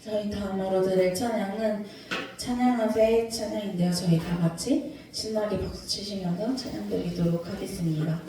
저희 다음으로 드릴 찬양은 찬양하세 찬양인데요. 저희 다 같이 신나게 박수 치시면서 찬양 드리도록 하겠습니다.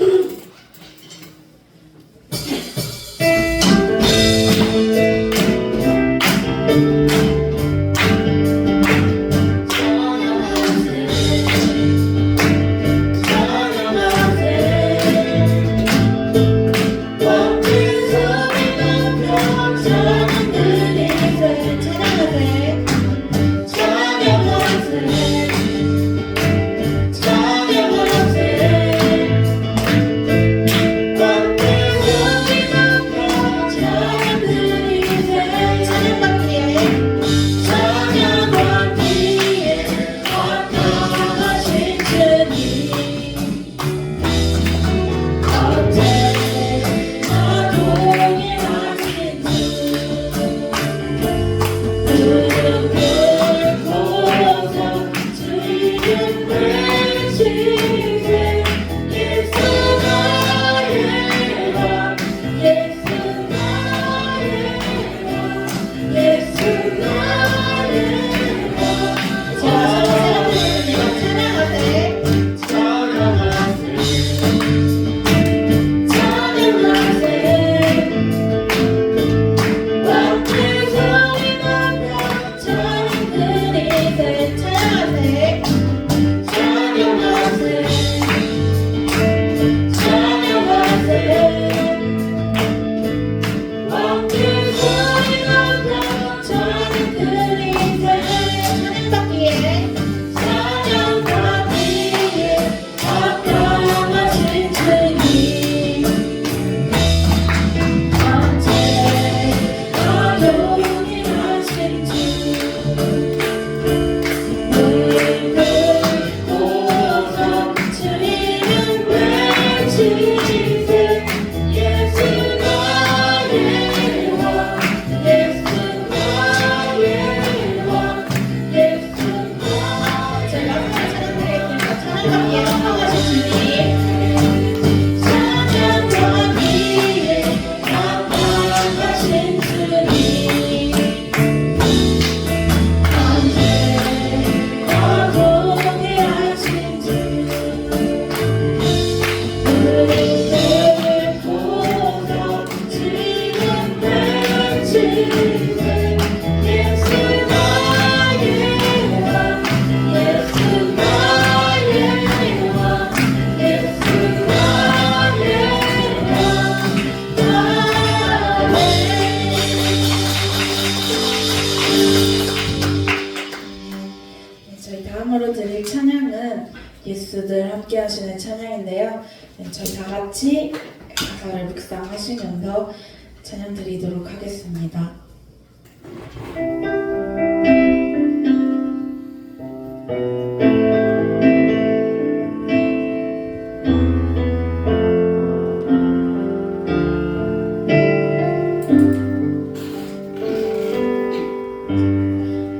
저희 다음으로 드릴 찬양은 예수들 함께 하시는 찬양인데요. 저희 다 같이 가사를 묵상하시면서 찬양 드리도록 하겠습니다.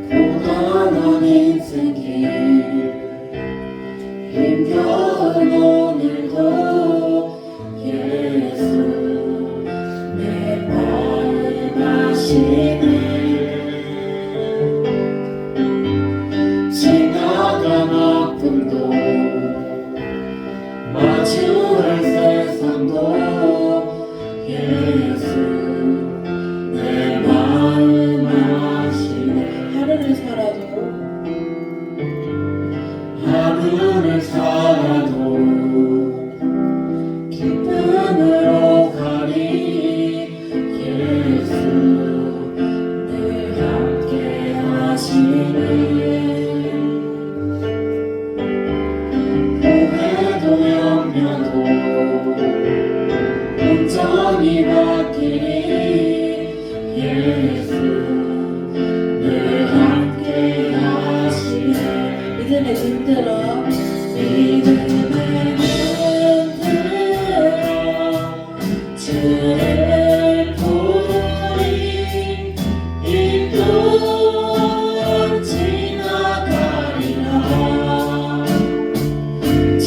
고단한 인생길 힘겨운 오늘도 예수 내 마음 아시네.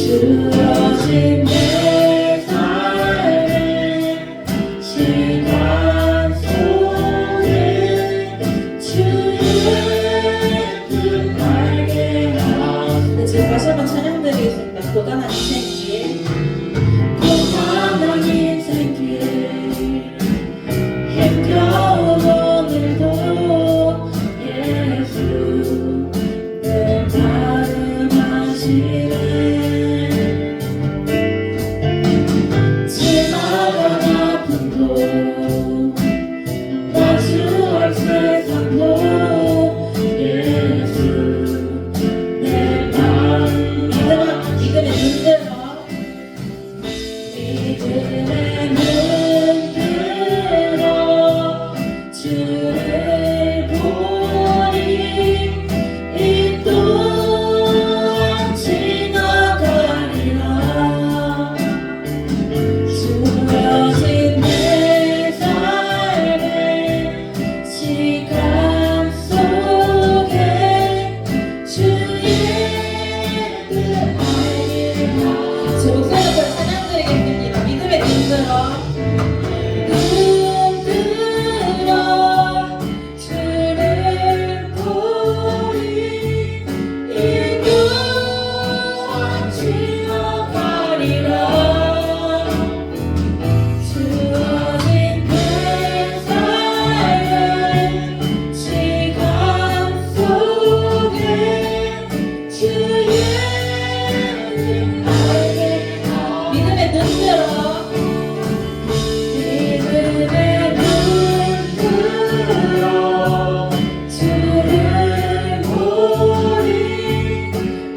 주어진 내 삶의 시간 속에 주의 뜻 알게 하소서. 네, 지금 다시 한번 찬양드리겠습니다. 고단한 인생길. 고단한 인생길 힘겨운 오늘도 예수 내 마음 하시네. 지나간 아픔도 마주할 세상도 예수 내 마음 믿음의 눈 들어. 믿음의 눈 들어 주를 보니 이 또한 지나가리라. 주어진 내 삶의 시간 속에 주의 뜻 알게 하소서. 제 목소리로 찬양드리겠습니다. 믿음의 눈 들어. 눈 들어 주를 보니 이 또한 지나가리라. 주어진 내 삶의 시간 속에 주의 뜻 알게 하소서. 믿음의 눈 들어. 믿음의 눈 들어 주를 보니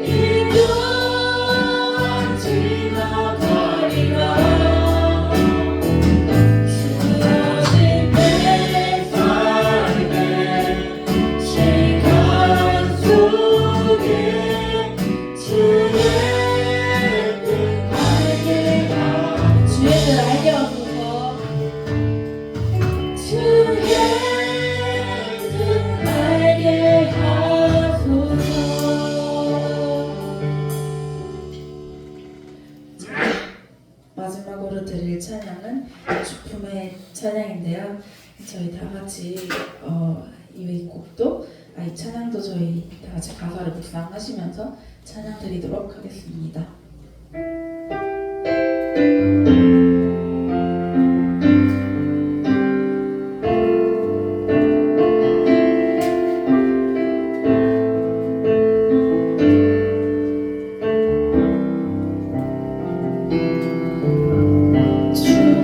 이 또한 지나가리라. 주어진 내 삶의 시간 속에 주의 뜻 알게 하소서. 주의 뜻 알게 하소서. 주의 뜻 알게 하소서. 마지막으로 드릴 찬양은 주품의 찬양인데요. 저희 다 같이 이 곡도 이 찬양도 저희 다 같이 가사를 묵상하시면서 찬양 드리도록 하겠습니다. 주가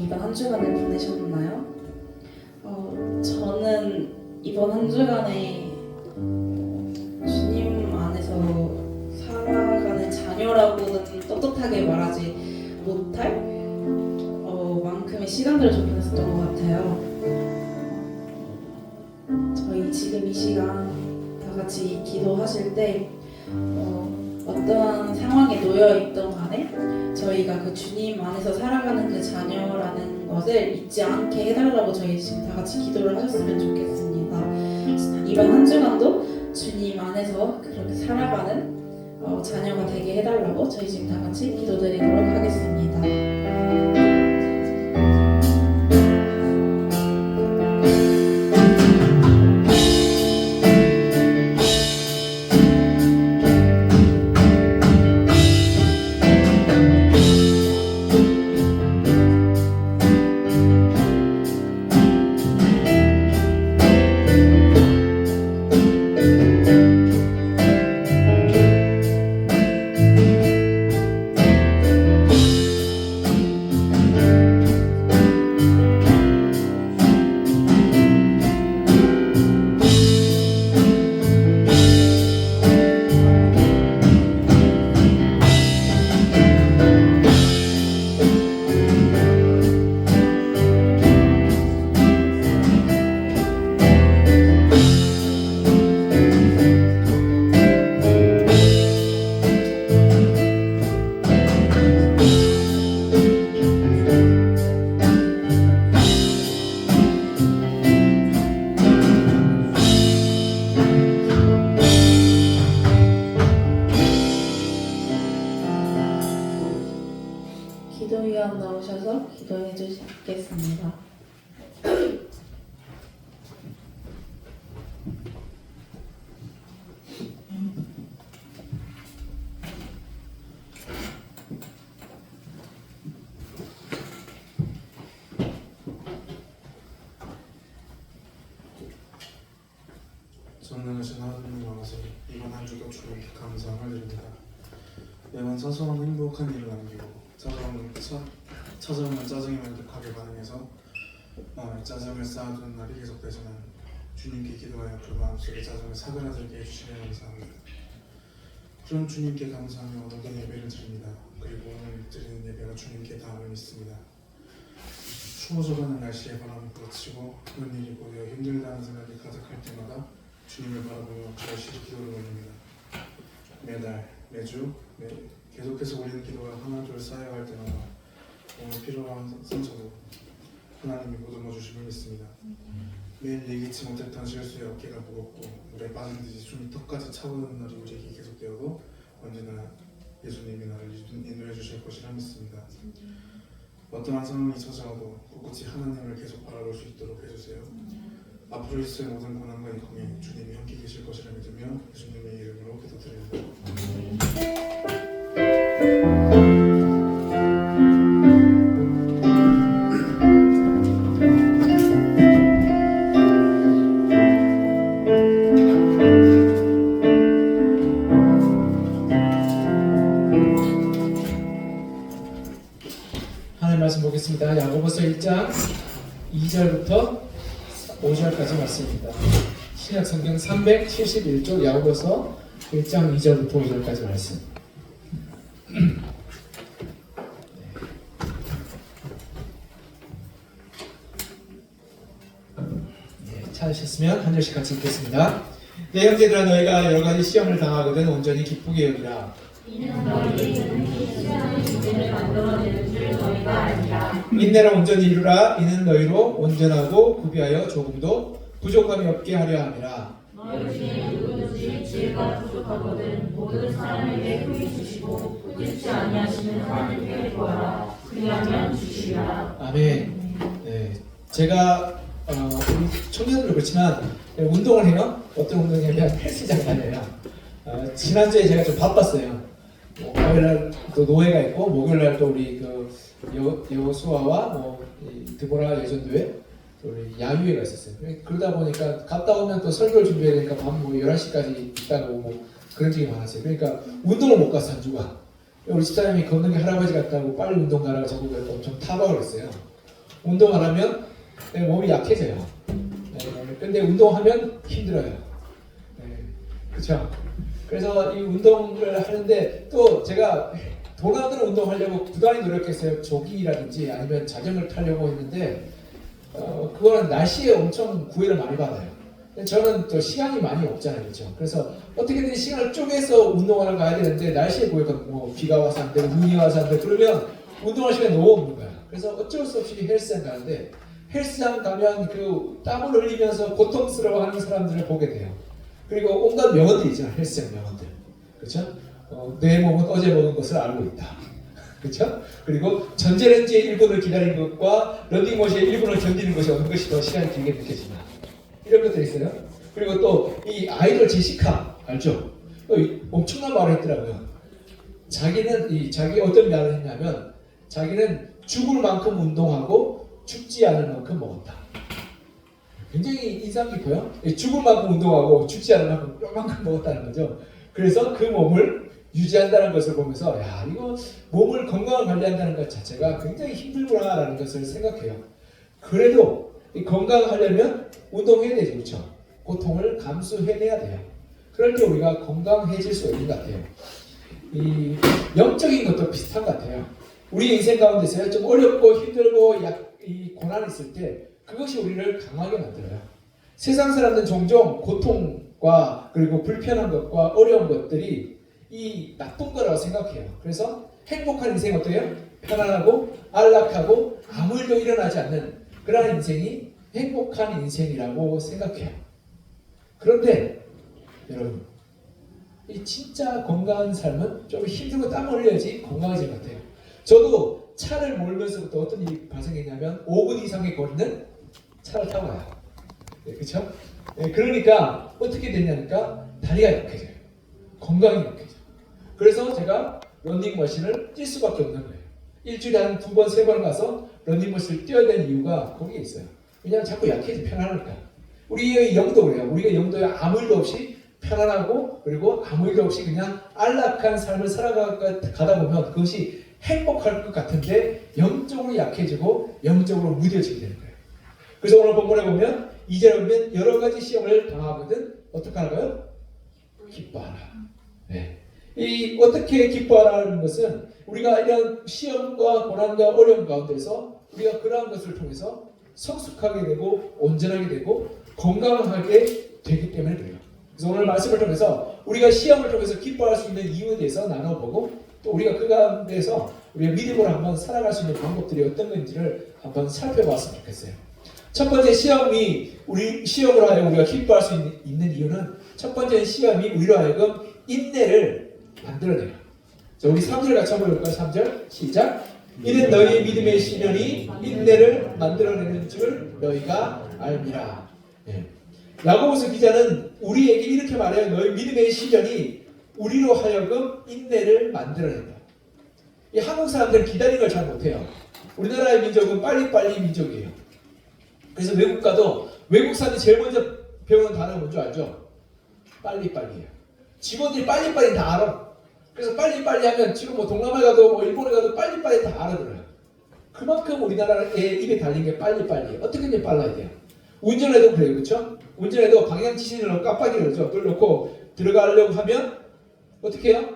이번 한 주간을 보내셨나요? 저는 이번 한 주간에 주님 안에서 살아가는 자녀라고는 떳떳하게 말하지 못할 만큼의 시간들을 좀 보냈었던 것 같아요. 저희 지금 이 시간 다 같이 기도하실 때 어떠한 상황에 놓여 있던 간에 저희가 그 주님 안에서 살아가는 그 자녀라는 것을 잊지 않게 해달라고 저희 지금 다 같이 기도를 하셨으면 좋겠습니다. 이번 한 주간도 주님 안에서 그렇게 살아가는 자녀가 되게 해달라고 저희 지금 다 같이 기도드리도록 하겠습니다. 기도위원 나오셔서 기도해 주시겠습니다. 전능하신 하나님 아버지, 이번 한 주도 주님께 감사함을 드립니다. 매번 사소한 행복한 일을 남기고 찾아오는 짜증에 만족하게 반응해서 마음에 짜증을 쌓아두는 날이 계속되지만 주님께 기도하여 그 마음속에 짜증을 사그라들게 해주시며 감사합니다. 그런 주님께 감사하며 오늘도 예배를 드립니다. 그리고 오늘 드리는 예배가 주님께 닿음을 믿습니다. 추워져가는 날씨에 바람이 불어치고 그런 일이 보여 힘들다는 생각이 가득할 때마다 주님을 바라보며 절실히 기도를 올립니다. 매달, 매주, 계속해서 올리는 기도가 하나둘 쌓여갈 때마다 오늘 필요한 상처도 하나님이 보듬어 주심을 믿습니다. 매일 예기치 못했던 실수에 어깨가 무겁고 물에 빠진 듯이 숨이 턱까지 차오르는 날이 우리에게 계속되어도 언제나 예수님이 나를 인도해 주실 것이라 믿습니다. 어떠한 상황이 찾아와도 꿋꿋이 하나님을 계속 바라볼 수 있도록 해주세요. 앞으로 있을 모든 고난과 고민 주님이 함께 계실 것이라 믿으며 예수님의 이름으로 기도드립니다. 하나님 말씀 보겠습니다. 야고보서 1장 2절부터 5절까지 말씀입니다. 신약 성경 371쪽 야고보서 1장 2절부터 5절까지 말씀. 찾으셨으면 한 절씩 같이 읽겠습니다. 내 형제들아, 너희가 여러 가지 시험을 당하거든 온전히 기쁘게 여기라. 인내라 온전히 이루라. 이는 너희로 온전하고 구비하여 조금도 부족함이 없게 하려 함이라. 너희 중에 누구든지 지혜가 부족하거든 모든 사람에게 후히 주시고 꾸짖지 아니하시는 하나님께 구하라. 그리하면 주시리라. 아멘. 네, 제가 우리 청년들 그렇지만 운동을 해요. 어떤 운동이냐면 헬스장 다녀요. 지난주에 제가 좀 바빴어요. 화요일날 또 노회가 있고 목요일날 또 우리 그 여수아와 드보라 예전도에 우리 야유회가 있었어요. 그러다 보니까 갔다 오면 또 설교를 준비해야 되니까 밤 11시까지 있다가 오고 그런 적이 많았어요. 그러니까 운동을 못 갔어, 한 주가. 우리 집사람이 걷는 게 할아버지 같다고 빨리 운동 가라고 자꾸 엄청 타박을 했어요. 운동 안 하면 몸이 약해져요. 근데 운동하면 힘들어요. 그렇죠? 그래서 이 운동을 하는데 또 제가 돈 안 드는 운동하려고 부단히 노력했어요. 조깅이라든지 아니면 자전거를 타려고 했는데 그거는 날씨에 엄청 구애를 많이 받아요. 저는 또 시간이 많이 없잖아요, 그렇죠? 그래서 어떻게든 시간을 쪼개서 운동하러 가야 되는데 날씨에 구애가 뭐 비가 와서 안 되고 눈이 와서 안 되고 그러면 운동할 시간이 너무 없는 거야. 그래서 어쩔 수 없이 헬스장 가는데 헬스장 가면 그 땀을 흘리면서 고통스러워하는 사람들을 보게 돼요. 그리고 온갖 명언들이 있잖아요, 헬스장 명언들, 그렇죠? 내 몸은 어제 먹은 것을 알고 있다. 그렇죠? 그리고 전자레인지에 1분을 기다리는 것과 런닝머신에 1분을 견디는 것이 어느 것이 더 시간이 길게 느껴지나 이런 것들이 있어요. 그리고 또 이 아이돌 제시카 알죠? 엄청난 말을 했더라고요. 자기 어떤 말을 했냐면 자기는 죽을 만큼 운동하고 죽지 않을 만큼 먹었다. 굉장히 인상 깊어요. 죽을 만큼 운동하고 죽지 않을 만큼 요만큼 먹었다는 거죠. 그래서 그 몸을 유지한다는 것을 보면서 야 이거 몸을 건강을 관리한다는 것 자체가 굉장히 힘들구나라는 것을 생각해요. 그래도 이 건강하려면 운동해야 되죠. 그렇죠? 고통을 감수해내야 돼요. 그럴 때 우리가 건강해질 수 있는 것 같아요. 이 영적인 것도 비슷한 것 같아요. 우리 인생 가운데서 좀 어렵고 힘들고 이 고난이 있을 때 그것이 우리를 강하게 만들어요. 세상 사람들은 종종 고통과 그리고 불편한 것과 어려운 것들이 이 나쁜 거라고 생각해요. 그래서 행복한 인생 어때요? 편안하고 안락하고 아무 일도 일어나지 않는 그런 인생이 행복한 인생이라고 생각해요. 그런데 여러분 이 진짜 건강한 삶은 좀 힘들고 땀 흘려야지 건강해질 것 같아요. 저도 차를 몰면서부터 어떤 일이 발생했냐면 5분 이상의 거리는 차를 타고 가요. 그렇죠? 그러니까 어떻게 됐냐니까 다리가 약해져요. 건강이 약해져요. 그래서 제가 런닝머신을 뛸 수밖에 없는 거예요. 일주일에 한 2번, 3번 가서 런닝머신을 뛰어야 되는 이유가 거기에 있어요. 왜냐하면 자꾸 약해지 편안하니까. 우리의 영도 그래요. 우리가 영도에 아무 일도 없이 편안하고 그리고 아무 일도 없이 그냥 안락한 삶을 살아가다 보면 그것이 행복할 것 같은데 영적으로 약해지고 영적으로 무뎌지게 되는 거예요. 그래서 오늘 본문에 보면 2절에 보면 여러 가지 시험을 당하거든 어떻게 하라고요? 기뻐하라. 네. 이 어떻게 기뻐하라는 것은 우리가 이런 시험과 고난과 어려움 가운데서 우리가 그러한 것을 통해서 성숙하게 되고 온전하게 되고 건강하게 되기 때문에 그래요. 그래서 오늘 말씀을 통해서 우리가 시험을 통해서 기뻐할 수 있는 이유에 대해서 나눠보고 또 우리가 그 가운데서 우리가 믿음으로 한번 살아갈 수 있는 방법들이 어떤 건지를 한번 살펴봤으면 좋겠어요. 첫 번째 시험으로 하여금 우리가 기뻐할 수 있는 이유는 첫 번째 시험이 우리로 하여금 인내를 만들어내요. 자, 우리 3절 같이 한번 볼까요? 3절 시작. 이는 너희의 믿음의 시련이 인내를 만들어내는 줄 너희가 알미라. 예. 야고보서 기자는 우리에게 이렇게 말해요. 너희 믿음의 시련이 우리로 하여금 인내를 만들어낸다. 이 한국 사람들은 기다리는 걸 잘 못해요. 우리나라의 민족은 빨리빨리 민족이에요. 그래서 외국 가도 외국 사람들이 제일 먼저 배우는 단어가 뭔지 알죠? 빨리빨리예요. 직원들이 빨리빨리 다 알아. 그래서 빨리빨리 하면 지금 뭐 동남아에 가도 뭐 일본에 가도 빨리빨리 다 알아들어요. 그만큼 우리나라의 입에 달린 게 빨리빨리예요. 어떻게든 빨라야 돼요. 운전해도 그래요. 그렇죠? 운전해도 방향 지시를 깜빡이를 놓고 들어가려고 하면 어떻게 해요?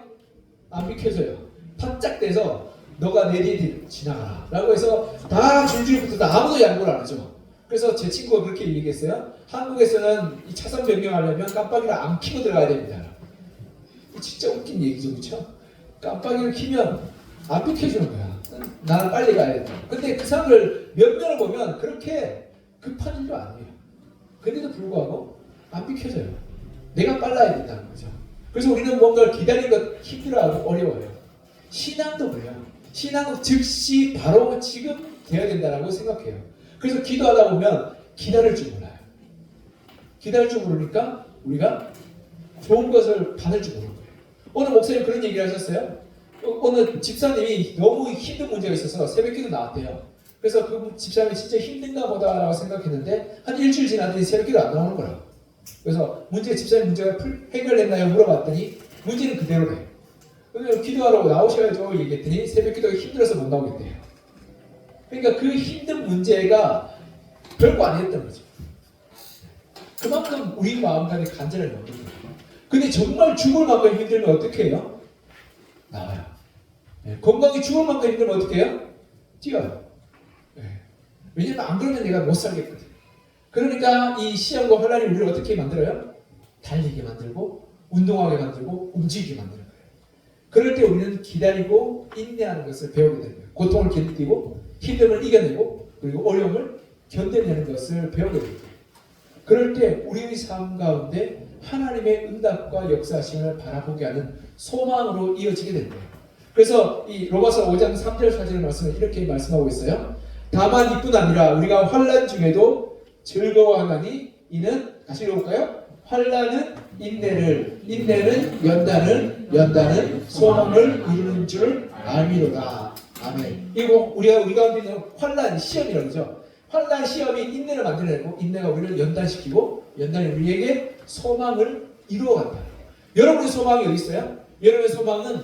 안 비켜져요. 반짝대서 너가 내 뒤에 지나가라 라고 해서 다 줄줄 붙어도 아무도 양보를 안 하죠. 그래서 제 친구가 그렇게 얘기했어요. 한국에서는 이 차선 변경하려면 깜빡이를 안 켜고 들어가야 됩니다. 진짜 웃긴 얘기죠. 그렇죠? 깜빡이를 켜면 안 비켜주는 거야. 나는 빨리 가야 된다. 근데 그 사람들 몇 명을 보면 그렇게 급한 일도 아니에요. 그런데도 불구하고 안 비켜져요. 내가 빨라야 된다는 거죠. 그래서 우리는 뭔가를 기다리는 것 힘들어하고 어려워요. 신앙도 그래요. 신앙은 즉시 바로 지금 돼야 된다고 생각해요. 그래서 기도하다 보면 기다릴 줄 몰라요. 기다릴 줄 모르니까 우리가 좋은 것을 받을 줄 모르는 거예요. 오늘 목사님 그런 얘기를 하셨어요. 어느 집사님이 너무 힘든 문제가 있어서 새벽기도 나왔대요. 그래서 그 집사님이 진짜 힘든가 보다라고 생각했는데 한 일주일 지났더니 새벽기도 안 나오는 거라고. 그래서 집사님 문제가 해결됐나요? 물어봤더니 문제는 그대로래요. 그래서 기도하러 나오셔야죠 얘기했더니 새벽기도가 힘들어서 못 나오겠대요. 그러니까 그 힘든 문제가 별거 아니었던 거죠. 그만큼 우리 마음간에 간절함이 없는 거예요. 근데 정말 죽을 만큼 힘들면 어떻게 해요? 나와요. 네. 건강이 죽을 만큼 힘들면 어떻게 해요? 뛰어요. 네. 왜냐면 안 그러면 내가 못 살겠거든. 그러니까 이 시험과 환란이 우리를 어떻게 만들어요? 달리게 만들고 운동하게 만들고 움직이게 만드는 거예요. 그럴 때 우리는 기다리고 인내하는 것을 배우게 되는 거예요. 고통을 견디고 힘듦을 이겨내고 그리고 어려움을 견뎌내는 것을 배우게 됩니다. 그럴 때 우리의 삶 가운데 하나님의 응답과 역사하심을 바라보게 하는 소망으로 이어지게 됩니다. 그래서 이 로마서 5장 3절 4절 말씀을 이렇게 말씀하고 있어요. 다만 이뿐 아니라 우리가 환난 중에도 즐거워하나니 이는 다시 읽어볼까요? 환난은 인내를, 인내는 연단은 소망을 이루는 줄 알미로다. 아멘. 이거 우리 가운데 있는 환난 시험이라고 그러죠. 환난 시험이 인내를 만들어내고 인내가 우리를 연단시키고 연단이 우리에게 소망을 이루어간다. 여러분의 소망이 어디 있어요? 여러분의 소망은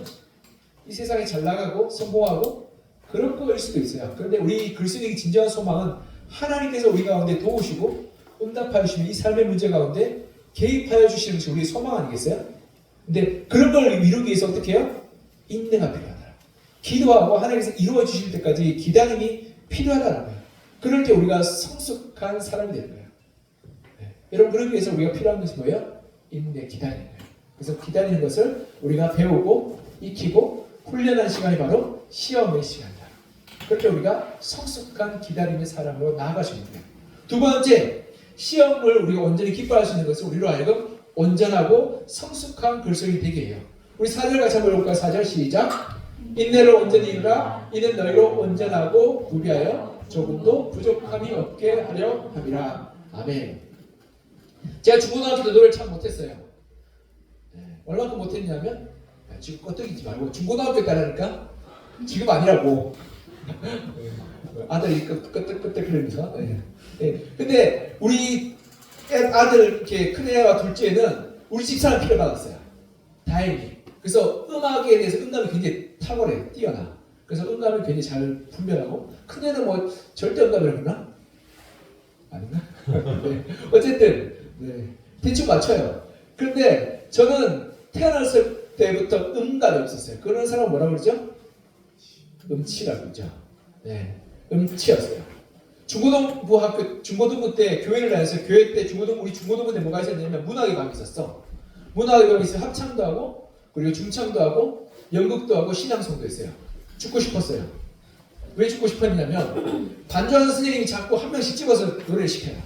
이 세상에 잘 나가고 성공하고 그런 거일 수도 있어요. 그런데 우리 그리스도인의 진정한 소망은 하나님께서 우리 가운데 도우시고 응답하여 주시는 이 삶의 문제 가운데 개입하여 주시는 것이 우리의 소망 아니겠어요? 근데 그런 걸 이루기 위해서 어떻게 해요? 인내가 필요하다. 기도하고 하나님께서 이루어 주실 때까지 기다림이 필요하다는 거예요. 그럴 때 우리가 성숙한 사람이 되는 거예요. 네. 여러분 그러기 위해서 우리가 필요한 것이 뭐예요? 인내, 기다리는 거예요. 그래서 기다리는 것을 우리가 배우고 익히고 훈련한 시간이 바로 시험의 시간이다. 그렇게 우리가 성숙한 기다림의 사람으로 나아가시면 돼요. 두 번째, 시험을 우리가 온전히 기뻐할 수 있는 것은 우리로 하여금 온전하고 성숙한 글쓰기 되게 해요. 우리 4절 같이 한번 볼까요? 4절 시작. 인내로 온전히 이루라. 이는 너희로 온전하고 구비하여 조금도 부족함이 없게 하려 함이라. 아멘. 제가 중고등학교 때 노래를 참 못했어요. 얼마큼 못했냐면 지금 껐떡이지 말고 중고등학교 때 하니까 지금 아니라고 아들이 끄떡끄떡 그러면서. 근데 우리 아들 이렇게 큰애와 둘째는 우리 집사람 필요받았어요. 다행히. 그래서 음악에 대해서 음감이 굉장히 탁월해요. 뛰어나. 그래서 음감을 굉장히 잘 분별하고 큰애는 뭐 절대 음감이라고 그러나? 아닌가? 네. 어쨌든 네. 대충 맞춰요. 그런데 저는 태어났을 때부터 음감이 없었어요. 그런 사람은 뭐라고 그러죠? 음치라고 그러죠. 네. 음치였어요. 중고등부 때 교회를 다녔어요. 교회 때 우리 중고등부 때 뭐가 있었냐면 문학의 밤이 있었어. 문학의 밤이 있어요. 합창도 하고 그리고 중창도 하고 연극도 하고 신앙송도 했어요. 죽고 싶었어요. 왜 죽고 싶었냐면 반주하는 선생님이 자꾸 한 명씩 찍어서 노래를 시켜요.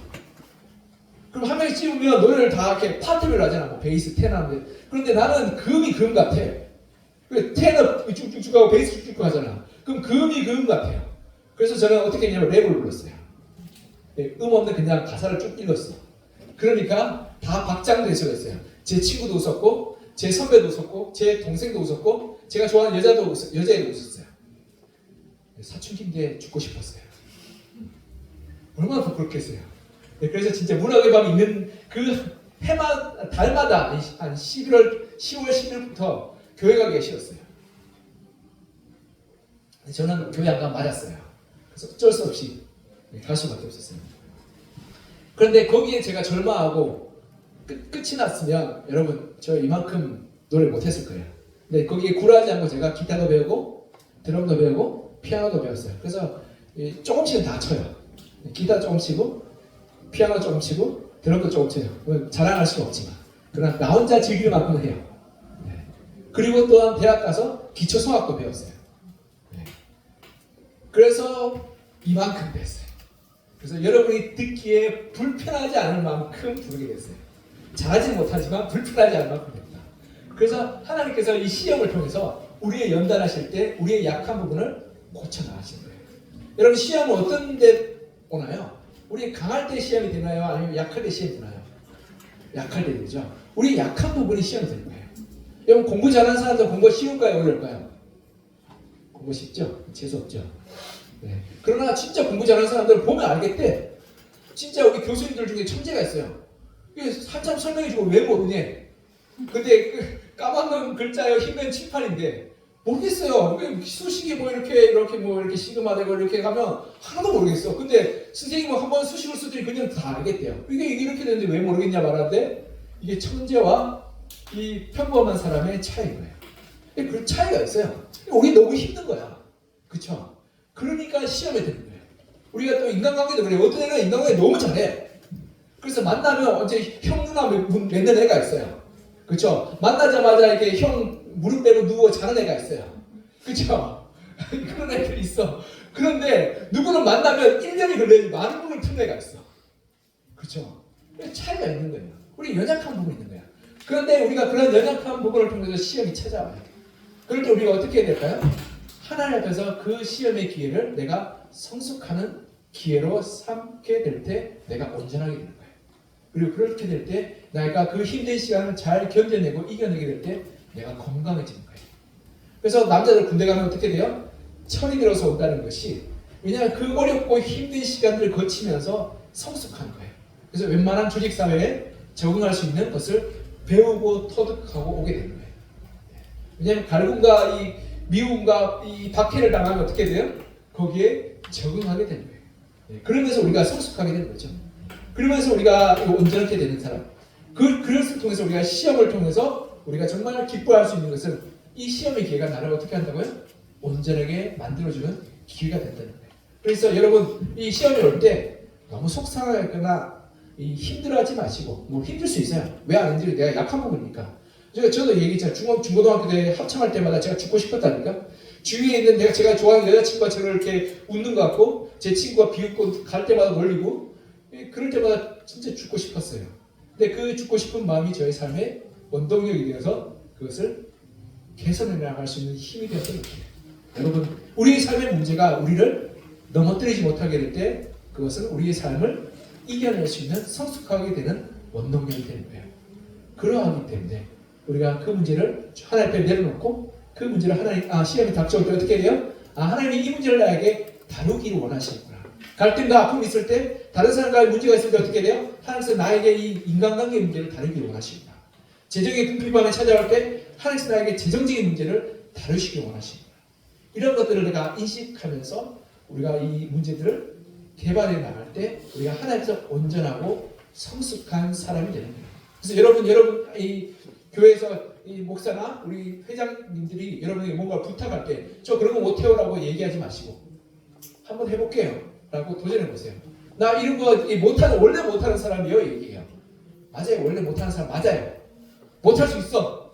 그럼 한 명씩 찍으면 노래를 다 이렇게 파트별로 하잖아. 뭐 베이스, 테너. 그런데 나는 금이 금 같아. 테너 쭉쭉쭉 하고 베이스 쭉쭉 하잖아. 그럼 금이 금 같아요. 그래서 저는 어떻게 했냐면 랩을 불렀어요. 없는 그냥 가사를 쭉 읽었어. 그러니까 다 박장대소가 있어요. 제 친구도 웃었고 제 선배도 웃었고 제 동생도 웃었고 제가 좋아하는 여자애도 웃었어요. 사춘기인데 죽고 싶었어요. 얼마나 부끄럽겠어요. 그래서 진짜 문학의 밤이 있는 그 달마다 한 10월 11일부터 교회 가기가 싫었어요. 저는 교회 안 가면 맞았어요. 그래서 어쩔 수 없이 갈 수밖에 없었어요. 그런데 거기에 제가 절망하고 끝이 났으면 여러분 저 이만큼 노래를 못했을 거예요. 근데 거기에 굴하지 않고 제가 기타도 배우고 드럼도 배우고 피아노도 배웠어요. 그래서 조금씩은 다 쳐요. 기타 조금 치고 피아노 조금 치고 드럼도 조금 쳐요. 자랑할 수가 없지만 그러나 나 혼자 즐길 만큼은 해요. 네. 그리고 또한 대학 가서 기초성악도 배웠어요. 네. 그래서 이만큼 됐어요. 그래서 여러분이 듣기에 불편하지 않을 만큼 부르게 됐어요. 잘하지는 못하지만 불편하지 않을 만큼 됐다. 그래서 하나님께서 이 시험을 통해서 우리의 연단하실 때 우리의 약한 부분을 고쳐나가시는 거예요. 여러분 시험은 어떤 데 오나요? 우리 강할 때 시험이 되나요? 아니면 약할 때 시험이 되나요? 약할 때 되죠. 우리 약한 부분이 시험이 되는 거예요. 여러분 공부 잘하는 사람들 공부 쉬울까요? 어려울까요? 공부 쉽죠? 재수없죠? 네. 그러나 진짜 공부 잘하는 사람들 보면 알겠대. 진짜 우리 교수님들 중에 천재가 있어요. 한참 설명해주고 왜 모르냐? 근데 까만 글자요 힘든 칠판인데 모르겠어요. 수식이 뭐 이렇게 뭐 이렇게 시그마되고 이렇게 가면 하나도 모르겠어. 근데 선생님은 한번 수식을 쓰더니 그냥 다 알겠대요. 이게 이렇게 되는데 왜 모르겠냐 말하는데 이게 천재와 이 평범한 사람의 차이인 거예요. 그 차이가 있어요. 우리 너무 힘든 거야. 그쵸? 그러니까 시험에 드는 거예요. 우리가 또 인간관계도 그래요. 어떤 애가 인간관계 너무 잘해. 그래서 만나면 언제 형 누나 맺는 애가 있어요. 그쵸? 만나자마자 이렇게 형 무릎 빼고 누워 자는 애가 있어요. 그쵸? 그런 애들이 있어. 그런데 누구는 만나면 1년이 걸려야지 많은 부분을 푸는 애가 있어. 그쵸? 차이가 있는 거예요. 우리 연약한 부분이 있는 거야. 그런데 우리가 그런 연약한 부분을 통해서 시험이 찾아와요. 그럴 때 우리가 어떻게 해야 될까요? 하나님 앞에서 그 시험의 기회를 내가 성숙하는 기회로 삼게 될 때 내가 온전하게 되는 거예요. 그리고 그렇게 될 때 내가 그 힘든 시간을 잘 견뎌내고 이겨내게 될 때 내가 건강해지는 거예요. 그래서 남자들 군대 가면 어떻게 돼요? 철이 들어서 온다는 것이 왜냐하면 그 어렵고 힘든 시간들을 거치면서 성숙한 거예요. 그래서 웬만한 조직사회에 적응할 수 있는 것을 배우고 터득하고 오게 되는 거예요. 왜냐하면 갈굼과 이 미움과 이 박해를 당하면 어떻게 돼요? 거기에 적응하게 되는 거예요. 그러면서 우리가 성숙하게 되는 거죠. 그러면서 우리가 온전하게 되는 사람. 그것을 통해서 우리가 시험을 통해서 우리가 정말 기뻐할 수 있는 것은 이 시험의 기회가 나를 어떻게 한다고요? 온전하게 만들어주는 기회가 된다는 거예요. 그래서 여러분 이 시험이 올 때 너무 속상하거나 힘들어하지 마시고 뭐 힘들 수 있어요. 왜 안 힘들어요? 내가 약한 부분이니까. 저도 얘기했잖아요. 중고등학교 때 합창할 때마다 제가 죽고 싶었다니까. 주위에 있는 제가 좋아하는 여자친구가 저를 이렇게 웃는 것 같고 제 친구가 비웃고 갈 때마다 놀리고 그럴 때마다 진짜 죽고 싶었어요. 근데 그 죽고 싶은 마음이 저의 삶의 원동력이 되어서 그것을 개선해 나갈 수 있는 힘이 되었던 거예요. 여러분 우리의 삶의 문제가 우리를 넘어뜨리지 못하게 될 때 그것은 우리의 삶을 이겨낼 수 있는 성숙하게 되는 원동력이 되는 거예요. 그러하기 때문에 우리가 그 문제를 하나님 앞에 내려놓고 그 문제를 시험이 닥쳐올 때 어떻게 돼요? 하나님이 이 문제를 나에게 다루기를 원하시는구나. 갈등과 아픔이 있을 때 다른 사람과의 문제가 있을 때 어떻게 돼요? 하나님께서 나에게 이 인간관계 문제를 다루기를 원하십니다. 재정의 궁핍함에 찾아올 때 하나님께서 나에게 재정적인 문제를 다루시기를 원하십니다. 이런 것들을 내가 인식하면서 우리가 이 문제들을 개발해 나갈 때 우리가 하나님께서 온전하고 성숙한 사람이 되는 거예요. 그래서 여러분 이 교회에서 이 목사나 우리 회장님들이 여러분에게 뭔가 부탁할 때 저 그런 거 못해요라고 얘기하지 마시고 한번 해볼게요 라고 도전해보세요. 나 이런 거 원래 못하는 사람이요 얘기해요. 맞아요. 원래 못하는 사람 맞아요. 못할 수 있어.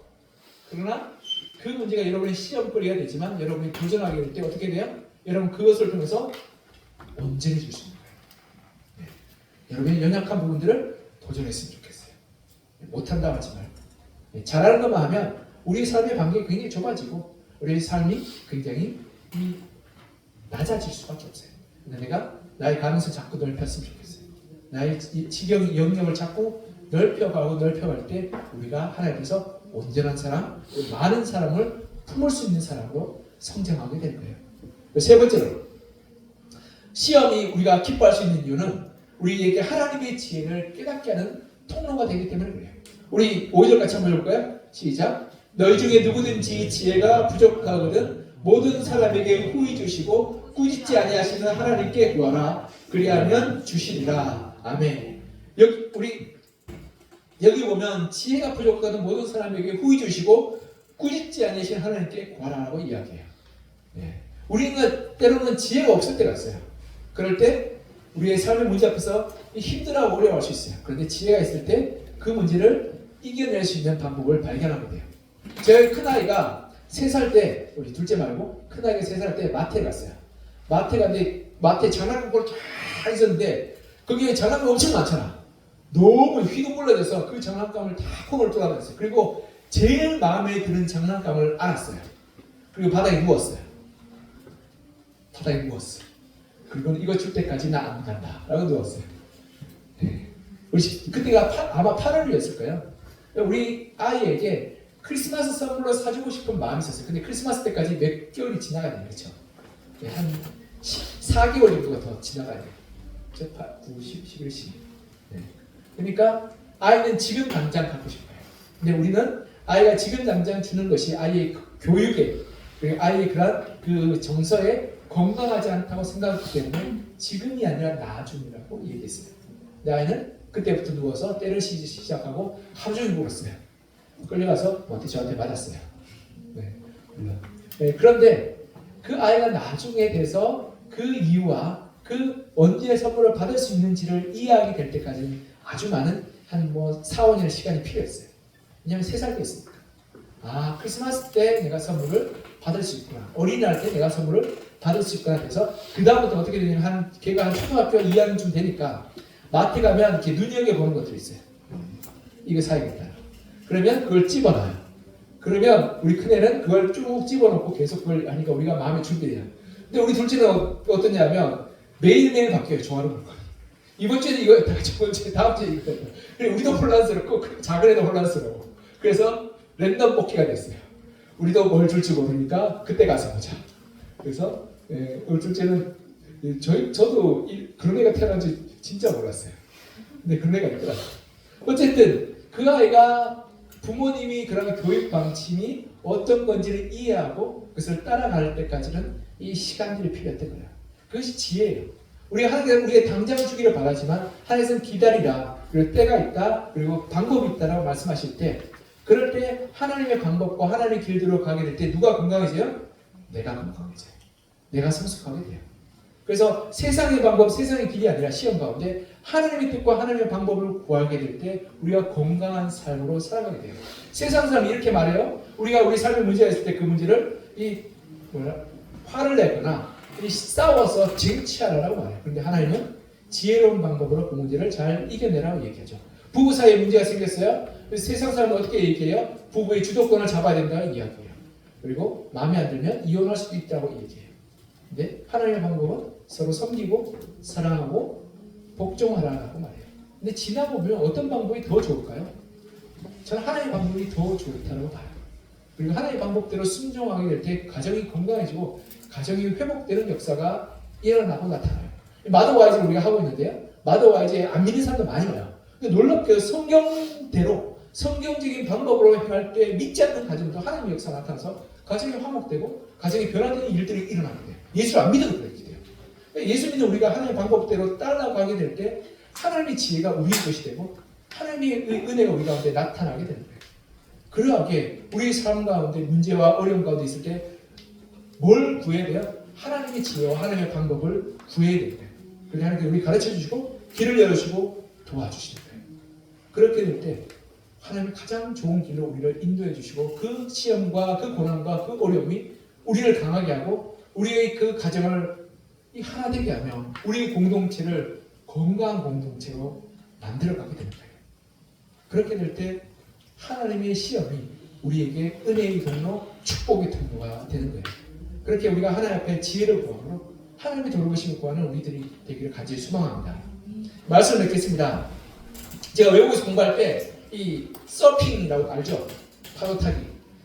그러나 그 문제가 여러분의 시험거리가 되지만 여러분이 도전하게 될 때 어떻게 돼요? 여러분 그것을 통해서 온전해질 수 있는 거예요. 여러분의 연약한 부분들을 도전했으면 좋겠어요. 못한다 하지 말고 잘하는 것만 하면 우리의 삶의 반경이 굉장히 좁아지고 우리의 삶이 굉장히 낮아질 수밖에 없어요. 근데 내가 나의 가능성을 자꾸 넓혔으면 좋겠어요. 나의 지경 영역을 자꾸 넓혀갈 때 우리가 하나님께서 온전한 사람, 많은 사람을 품을 수 있는 사람으로 성장하게 될 거예요. 세 번째로 시험이 우리가 기뻐할 수 있는 이유는 우리에게 하나님의 지혜를 깨닫게 하는 통로가 되기 때문에 그래요. 우리 5절 같이 한번 해볼까요? 시작. 너희 중에 누구든지 지혜가 부족하거든 모든 사람에게 후히 주시고 꾸짖지 아니하시는 하나님께 구하라. 그리하면 주시리라. 아멘. 여기 보면 지혜가 부족하거든 모든 사람에게 후히 주시고 꾸짖지 아니하시는 하나님께 구하라라고 이야기해요. 우리가 때로는 지혜가 없을 때가 있어요. 그럴 때 우리의 삶의 문제 앞에서 힘들어하고 어려워할 수 있어요. 그런데 지혜가 있을 때 그 문제를 이겨낼 수 있는 방법을 발견하게 돼요. 제 큰아이가 3살 때, 우리 둘째 말고 큰아이가 3살 때 마트에 갔어요. 마트에 갔는데 마트에 장난감을 다 있었는데 거기에 장난감이 엄청 많잖아. 너무 휘둥글러져서 그 장난감을 다 콩을 뚫어놨어요. 그리고 제일 마음에 드는 장난감을 알았어요. 그리고 바닥에 누웠어요. 그리고 이거 줄 때까지 나 안 간다 라고 누웠어요. 그때가 아마 8월이었을 거예요. 우리 아이에게 크리스마스 선물로 사주고 싶은 마음이 있었어요. 근데 크리스마스 때까지 몇 개월이 지나가야 돼요. 그렇죠? 한 4개월 정도가 더 지나가야 돼요. 9, 10, 11, 12. 그러니까 아이는 지금 당장 갖고 싶어요. 근데 우리는 아이가 지금 당장 주는 것이 아이의 교육에 그리고 아이의 그런 그 정서에 건강하지 않다고 생각했기 때문에 지금이 아니라 나중이라고 얘기했어요. 근데 아이는 그때부터 누워서 때를 시작하고 하루 종일 울었어요. 끌려가서 저한테 맞았어요. 네. 네, 그런데 그 아이가 나중에 돼서 그 이유와 그 언제 선물을 받을 수 있는지를 이해하게 될 때까지는 아주 많은 한 4, 5년의 시간이 필요했어요. 왜냐하면 3살 때였으니까. 아, 크리스마스 때 내가 선물을 받을 수 있구나. 어린이날 때 내가 선물을 받을 수 있구나. 그래서 그 다음부터 어떻게 되냐면 걔가 한 초등학교 2학년쯤 되니까 마트 가면 이렇게 눈여겨보는 것들이 있어요. 이거 사야겠다. 그러면 그걸 집어놔요. 그러면 우리 큰애는 그걸 쭉 집어넣고 계속 그걸 하니까 우리가 마음에 준비해요. 근데 우리 둘째는 어떠냐면 매일매일 바뀌어요. 좋아하는 물건. 이번 주에는 이거 했다가 저번 주에 다음 주에 이거 했다가. 그리고 우리도 혼란스럽고 작은 애도 혼란스러워. 그래서 랜덤 뽑기가 됐어요. 우리도 뭘 줄지 모르니까 그때 가서 보자. 그래서 우리 둘째는 저도 그런 애가 태어난지 진짜 몰랐어요. 근데 그런 애가 있더라고요. 어쨌든 그 아이가 부모님이 그런 교육 방침이 어떤 건지를 이해하고 그것을 따라갈 때까지는 이 시간들이 필요했던 거예요. 그것이 지혜예요. 우리가 하나님께서 우리에게 당장 주기를 바라지만 하나님께서는 기다리라. 그리고 때가 있다. 그리고 방법이 있다라고 말씀하실 때 그럴 때 하나님의 방법과 하나님의 길대로 가게 될 때 누가 건강해져요? 내가 건강해져요. 내가 성숙하게 돼요. 그래서 세상의 방법, 세상의 길이 아니라 시험 가운데 하나님의 뜻과 하나님의 방법을 구하게 될 때 우리가 건강한 삶으로 살아가게 돼요. 세상 사람이 이렇게 말해요. 우리가 우리 삶에 문제가 있을 때 그 문제를 화를 내거나 싸워서 쟁취하라고 말해요. 그런데 하나님은 지혜로운 방법으로 그 문제를 잘 이겨내라고 얘기하죠. 부부 사이에 문제가 생겼어요. 그래서 세상 사람은 어떻게 얘기해요? 부부의 주도권을 잡아야 된다고 이야기해요. 그리고 마음에 안 들면 이혼할 수도 있다고 얘기해요. 근데 하나님의 방법은 서로 섬기고 사랑하고 복종하라고 말해요. 근데 지나보면 어떤 방법이 더 좋을까요? 저는 하나님의 방법이 더 좋다고 봐요. 그리고 하나님의 방법대로 순종하게 될 때 가정이 건강해지고 가정이 회복되는 역사가 일어나고 나타나요. 마더와이즈를 우리가 하고 있는데요. 마더와이즈에 안 믿는 사람도 많이 와요. 근데 놀랍게도 성경대로 성경적인 방법으로 행할 때 믿지 않는 가정도 하나님의 역사가 나타나서 가정이 화목되고 가정이 변화되는 일들이 일어나게 돼요. 예수를 안 믿어도 그렇게 돼요. 예수 믿는 우리가 하나님의 방법대로 따라가게 될 때 하나님의 지혜가 우리의 것이 되고 하나님의 은혜가 우리 가운데 나타나게 되는 거예요. 그러하게 우리의 삶 가운데 문제와 어려움 가운데 있을 때 뭘 구해야 돼요? 하나님의 지혜와 하나님의 방법을 구해야 돼요. 그래서 하나님께서 우리 가르쳐 주시고 길을 열어주시고 도와주시는 거예요. 그렇게 될 때 하나님이 가장 좋은 길로 우리를 인도해 주시고 그 시험과 그 고난과 그 어려움이 우리를 강하게 하고 우리의 그 가정을 하나 되게 하며 우리의 공동체를 건강한 공동체로 만들어가게 되는 거예요. 그렇게 될 때 하나님의 시험이 우리에게 은혜의 통로, 축복의 통로가 되는 거예요. 그렇게 우리가 하나님 앞에 지혜를 구하므로 하나님의 돌보심을 구하는 우리들이 되기를 간절히 소망합니다. 말씀을 맺겠습니다. 제가 외국에서 공부할 때 이 서핑이라고 알죠? 파도 타기.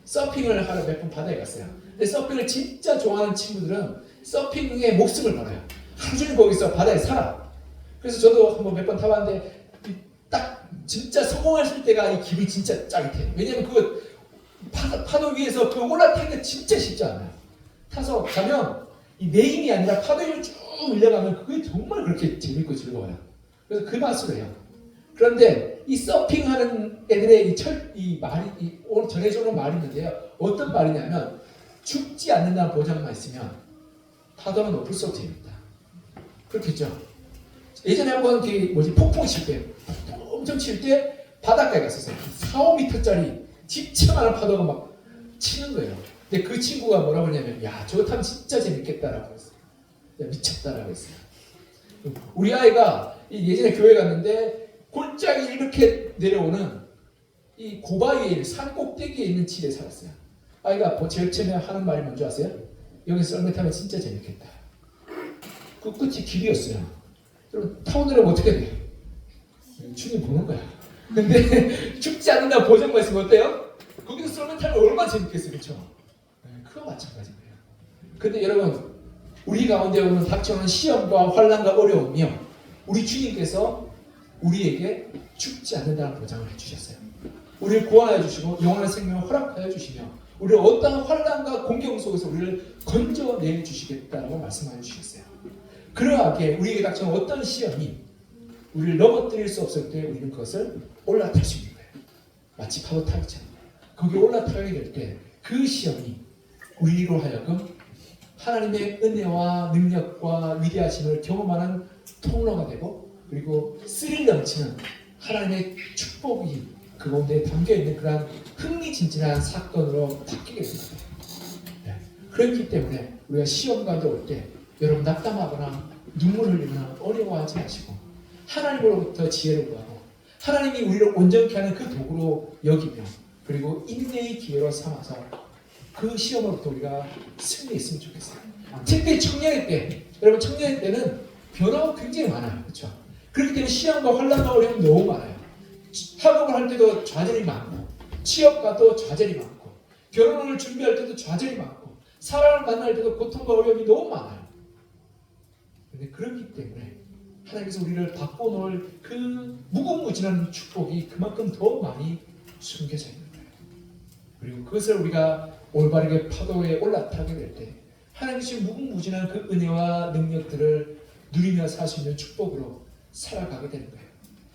서핑을 하러 몇 번 바다에 갔어요. 근데 서핑을 진짜 좋아하는 친구들은 서핑에 목숨을 걸어요. 하루 종일 거기서 바다에 살아. 그래서 저도 한번 몇 번 타봤는데 딱 진짜 성공했을 때가 이 기분이 진짜 짜릿해요. 왜냐면 그 파도 위에서 그 올라타기가 진짜 쉽지 않아요. 타서 가면 내 힘이 아니라 파도 위를 쭉 밀려가면 그게 정말 그렇게 재밌고 즐거워요. 그래서 그 맛으로 해요. 그런데 이 서핑하는 애들의 오늘 전해주는 말이 있는데요. 어떤 말이냐면 죽지 않는다는 보장만 있으면 파도는 높을 수 없지 재밌다. 그렇겠죠. 예전에 한번 폭풍이 칠 때, 엄청 칠 때 바닷가에 갔었어요. 4, 5m짜리 진짜 많은 파도가 막 치는 거예요. 근데 그 친구가 뭐라고 했냐면, 야, 저거 타면 진짜 재밌겠다라고 했어요. 야, 미쳤다라고 했어요. 우리 아이가 예전에 교회 갔는데 골짜기 이렇게 내려오는 이 고바위에 산 꼭대기에 있는 집에 살았어요. 아이가 제일 처음에 하는 말이 뭔지 아세요? 여기서 썰매 타면 진짜 재밌겠다. 그 끝이 길이었어요. 여러분 타고 내려면 어떻게 돼요? 죽이 보는 거야. 근데 죽지 않는다 보장만 있으면 어때요? 거기서 썰매 타면 얼마나 재밌겠어요, 그렇죠? 그거 마찬가지예요. 근데 여러분 우리 가운데 오는 닥쳐오는 시험과 환난과 어려움이요, 우리 주님께서 우리에게 죽지 않는다는 보장을 해주셨어요. 우리를 구원하여 주시고 영원한 생명을 허락하여 주시며 우리를 어떠한 환난과 공경 속에서 우리를 건져내 주시겠다고 말씀하여 주셨어요. 그러하게 우리에게 닥쳐온 어떤 시험이 우리를 넘어뜨릴 수 없을 때 우리는 그것을 올라탈 수 있는 거예요. 마치 파도 타기처럼. 거기에 올라타게 될 때 그 시험이 우리로 하여금 하나님의 은혜와 능력과 위대하심을 경험하는 통로가 되고, 그리고 스릴 넘치는 하나님의 축복이 그 가운데 담겨있는 그러한 흥미진진한 사건으로 바뀌게 됩니다. 네. 그렇기 때문에 우리가 시험 가운데 올 때 여러분 낙담하거나 눈물 흘리거나 어려워하지 마시고 하나님으로부터 지혜를 구하고 하나님이 우리를 온전케 하는 그 도구로 여기며, 그리고 인내의 기회로 삼아서 그 시험으로부터 우리가 승리했으면 좋겠어요. 특히 청년의 때, 여러분 청년의 때는 변화가 굉장히 많아요. 그렇죠? 그렇기 때문에 시험과 환난과 어려움이 너무 많아요. 학업을 할 때도 좌절이 많고, 취업 가도 좌절이 많고, 결혼을 준비할 때도 좌절이 많고, 사람을 만날 때도 고통과 어려움이 너무 많아요. 그런데 그렇기 때문에 하나님께서 우리를 바꿔놓을 그 무궁무진한 축복이 그만큼 더 많이 숨겨져 있는 거예요. 그리고 그것을 우리가 올바르게 파도에 올라타게 될 때 하나님께서 무궁무진한 그 은혜와 능력들을 누리며 살 수 있는 축복으로 살아가게 되는 거예요.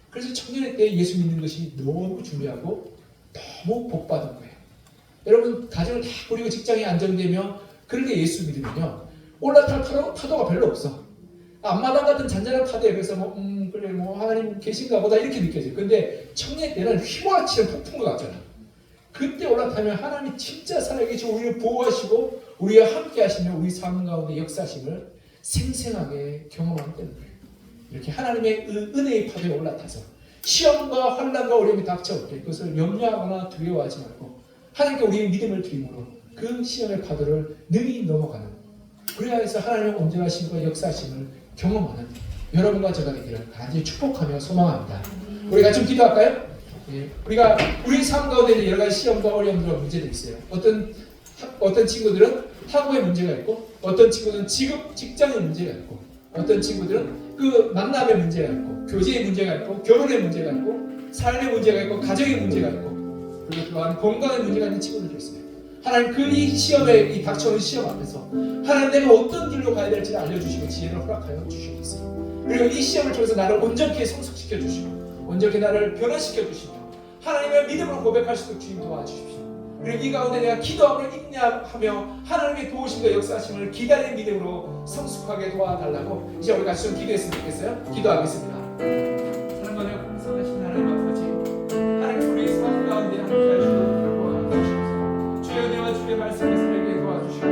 그래서 청년의 때 예수 믿는 것이 너무 중요하고 너무 복받은 거예요. 여러분 가정을 다 꾸리고 직장에 안정되며 그렇게 예수 믿으면요 올라탈 파도가 별로 없어. 앞마당 같은 잔잔한 파도에 비해서 그래 하나님 계신가 보다 이렇게 느껴져요. 근데 청년 때는 휘몰아치는 폭풍과 같잖아. 그때 올라타면 하나님이 진짜 살아계시고 우리를 보호하시고 우리와 함께 하시며 우리 삶 가운데 역사심을 생생하게 경험하게 되는 거예요. 이렇게 하나님의 은혜의 파도에 올라타서 시험과 환난과 어려움이 닥쳐올 때 그것을 염려하거나 두려워하지 말고 하나님께 우리의 믿음을 드림으로 그 시험의 파도를 능히 넘어가는, 그래야 해서 하나님의 온전하심과 역사심을 경험하는 여러분과 제가 되기를 간절히 축복하며 소망합니다. 우리 같이 좀 기도할까요? 예, 우리가 우리 삶 가운데 여러 가지 시험과 어려움과 문제들이 있어요. 어떤 친구들은 학업에 문제가 있고, 어떤 친구들은 직장에 문제가 있고, 어떤 친구들은 그 만남에 문제가 있고, 교제에 문제가 있고, 결혼에 문제가 있고, 삶에 문제가 있고, 가정에 문제가 있고, 그리고 또한 건강에 문제가 있는 친구들도 있어요. 하나님 그 이 시험에 이 닥쳐오는 시험 앞에서 하나님 내가 어떤 길로 가야 될지를 알려주시고 지혜를 허락하여 주시겠어요. 그리고 이 시험을 통해서 나를 온전히 성숙시켜 주시고 온전히 나를 변화시켜 주시며 하나님의 믿음으로 고백할 수 있도록 주님 도와주십시오. 그리고 이 가운데 내가 기도함을 인내하며 하나님의 도우심과 역사하심을 기다리는 믿음으로 성숙하게 도와달라고 이제 우리 같이 좀 기도했으면 좋겠어요. 기도하겠습니다. 사랑과 내가 풍성하신 하나님 아버지, 하나님 우리의 삶 가운데 함께 하시고 도와주시옵소서. 주의 은혜와 주의 말씀을 살게 도와주시고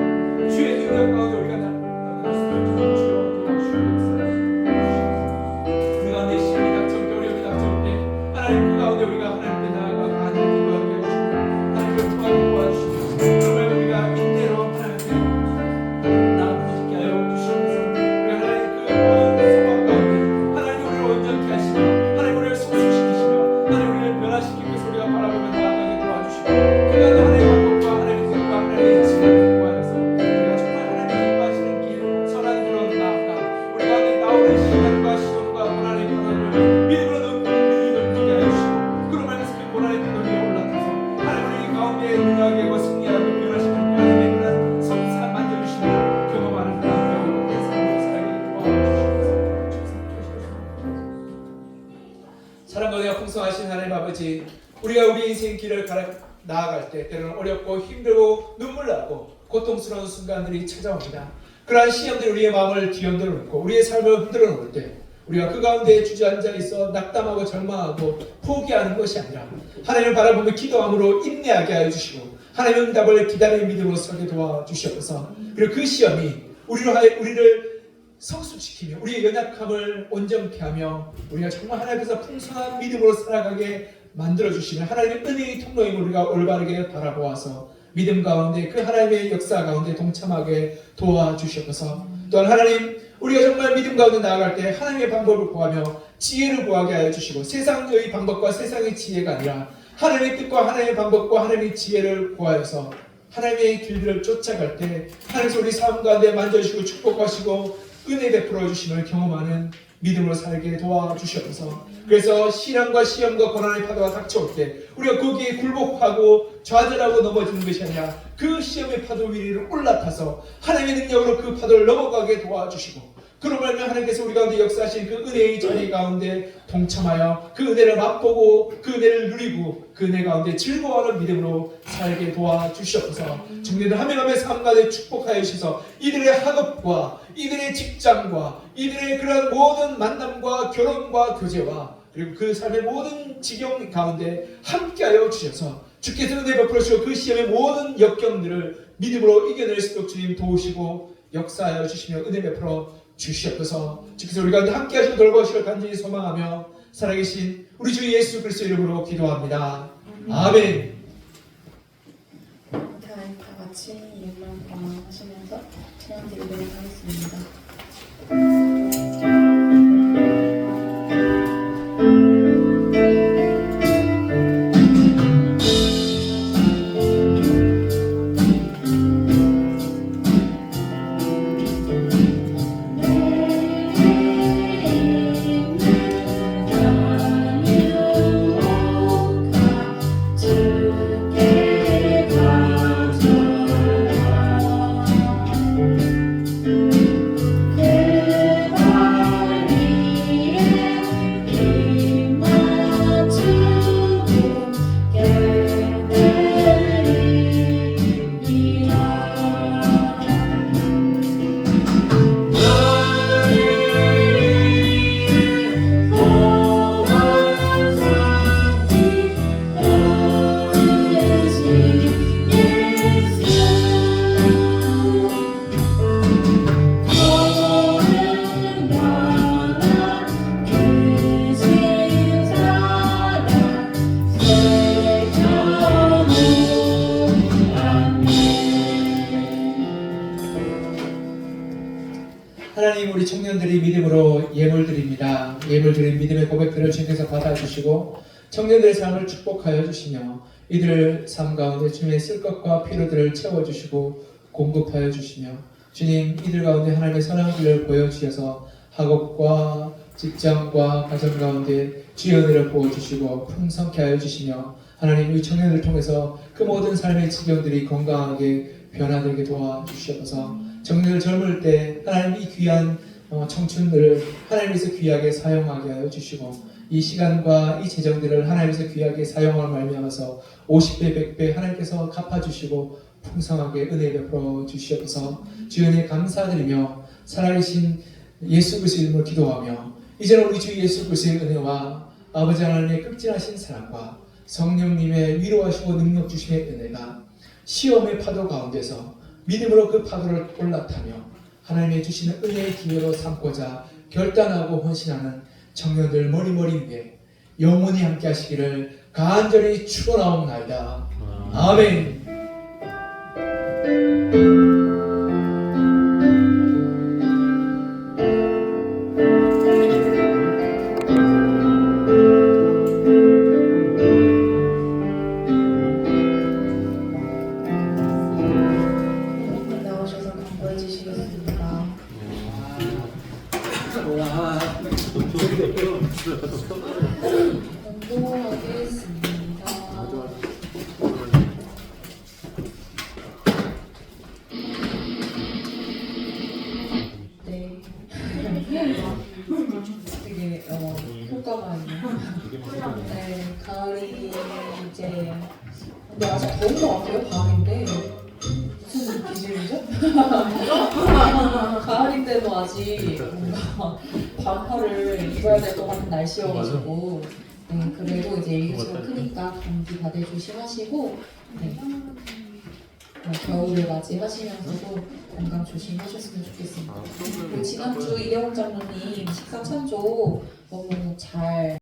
주의 능력 가운데 우리가 나아갈 수 있도록 주여 도와주시옵소서. 그 가운데 시험이 닥쳐올 때 어려움이 닥쳐올 때 하나님 그 가운데 우리가 하나님께 나아가고 하나님께 기도하게 해주시고 하나님을 통하게 도와주시고 정말 우리가 인내로 하나님께 나아갈 수 있게 하여 주시옵소서. 우리 하나님 그 모든 상황 가운데 하나님 우리를 온전케 하시며 하나님 우리를 성숙시키시며 하나님 우리를 변화시키기 위해서 우리가 바라보며 나아가게 도와주시고 그 가운데 하나님의 방법과 하나님의 뜻과 하나님의 지혜를 구하여서 우리가 정말 하나님의 기뻐하시는 길 선한 길로 나아가 우리 가운데 나오는 시간과 시험과 고난의 파도를 믿음으로 넘기게 하여 주시고 그로 말해서 그 고난의 파도 위에 올라타서 하나님 우리 가운데 능하게 하고 승리하고 변화시키는 하나님의 그런 성삼 만져주시며 경험하는 그런 경험을 삶으로 살게 도와주시옵소서. 사랑과 내가 풍성하신 하나님 아버지, 우리가 우리 인생 길을 나아갈 때 때로는 어렵고 힘들고 눈물 나고 고통스러운 순간들이 찾아옵니다. 그러한 시험들이 우리의 마음을 뒤흔들어 놓고 우리의 삶을 흔들어 놓을 때 우리가 그 가운데 주저앉아 있어 낙담하고 절망하고 포기하는 것이 아니라 하나님을 바라보며 기도함으로 인내하게 하여 주시고 하나님의 응답을 기다리는 믿음으로 서게 도와주시옵소서. 그리고 그 시험이 우리를 성숙시키며 우리의 연약함을 온전케 하며 우리가 정말 하나님께서 풍성한 믿음으로 살아가게 만들어주시며 하나님의 은혜의 통로임을 우리가 올바르게 바라보아서 믿음 가운데 그 하나님의 역사 가운데 동참하게 도와주시옵소서. 또한 하나님 우리가 정말 믿음 가운데 나아갈 때 하나님의 방법을 구하며 지혜를 구하게 하여 주시고 세상의 방법과 세상의 지혜가 아니라 하나님의 뜻과 하나님의 방법과 하나님의 지혜를 구하여서 하나님의 길들을 쫓아갈 때 하나님께서 우리 삶 가운데 만져주시고 축복하시고 은혜 베풀어 주심을 경험하는 믿음으로 살게 도와주시옵소서. 그래서 시련과 시험과 고난의 파도가 닥쳐올 때 우리가 거기에 굴복하고 좌절하고 넘어지는 것이 아니라 그 시험의 파도 위를 올라타서 하나님의 능력으로 그 파도를 넘어가게 도와주시고, 그로 말하면 하나님께서 우리 가운데 역사하신 그 은혜의 자리 가운데 동참하여 그 은혜를 맛보고 그 은혜를 누리고 그 은혜 가운데 즐거워하는 믿음으로 살게 도와주시옵소서. 청년들 한 명 한 명 삶 가운데 축복하여 주셔서 이들의 학업과 이들의 직장과 이들의 그런 모든 만남과 결혼과 교제와 그리고 그 삶의 모든 지경 가운데 함께하여 주셔서 주께서 은혜 베풀어 주시고 그 시험의 모든 역경들을 믿음으로 이겨낼 수 있도록 주님 도우시고 역사하여 주시며 은혜 베풀어 주시옵소서. 주께서 우리 가운데 함께 하시고 돌보시기를 간절히 소망하며 살아계신 우리 주 예수 그리스도 이름으로 기도합니다. 아멘. 다 같이 이름만 감사하시면서 찬양 드리도록 하겠습니다. 하나님, 우리 청년들이 믿음으로 예물 드립니다. 예물 드린 믿음의 고백들을 주님께서 받아주시고 청년들의 삶을 축복하여 주시며 이들을 삶 가운데 주님의 쓸 것과 필요들을 채워주시고 공급하여 주시며 주님, 이들 가운데 하나님의 선한 길을 보여주셔서 학업과 직장과 가정 가운데 주의 은혜를 부어주시고 풍성케 하여 주시며 하나님, 이 청년들을 통해서 그 모든 삶의 지경들이 건강하게 변화되게 도와주시옵소서. 청년들 젊을 때 하나님 이 귀한 청춘들을 하나님께서 귀하게 사용하게 하여 주시고 이 시간과 이 재정들을 하나님께서 귀하게 사용할 말미암아서 50배 100배 하나님께서 갚아주시고 풍성하게 은혜 베풀어 주시옵소서. 주의 은혜 감사드리며 살아계신 예수 그리스도 이름으로 기도하며 이제는 우리 주 예수 그리스도의 은혜와 아버지 하나님의 극진하신 사랑과 성령님의 위로하시고 능력 주심의 은혜가 시험의 파도 가운데서 믿음으로 그 파도를 올라타며 하나님의 주시는 은혜의 기회로 삼고자 결단하고 헌신하는 청년들 머리머리 위에 영원히 함께 하시기를 간절히 축원하옵나이다. 아멘. 나오셔서 공부해 주시겠습니다. 공부하겠습니다. 네. 되게 효과가 있네요. 네, 가을이 이제 근데 아직 더운 것 같아요. 밤인데 무슨 기질이죠? 가을인데도 아직 뭔가 반팔을 입어야 될 것 같은 날씨여가지고 네, 그래도 이제 일교수가 크니까 감기 다들 조심하시고 네. 겨울을 맞이하시면서도 건강 조심하셨으면 좋겠습니다. 그리고 지난주 이대홍 장로님 식사 찬조 너무 잘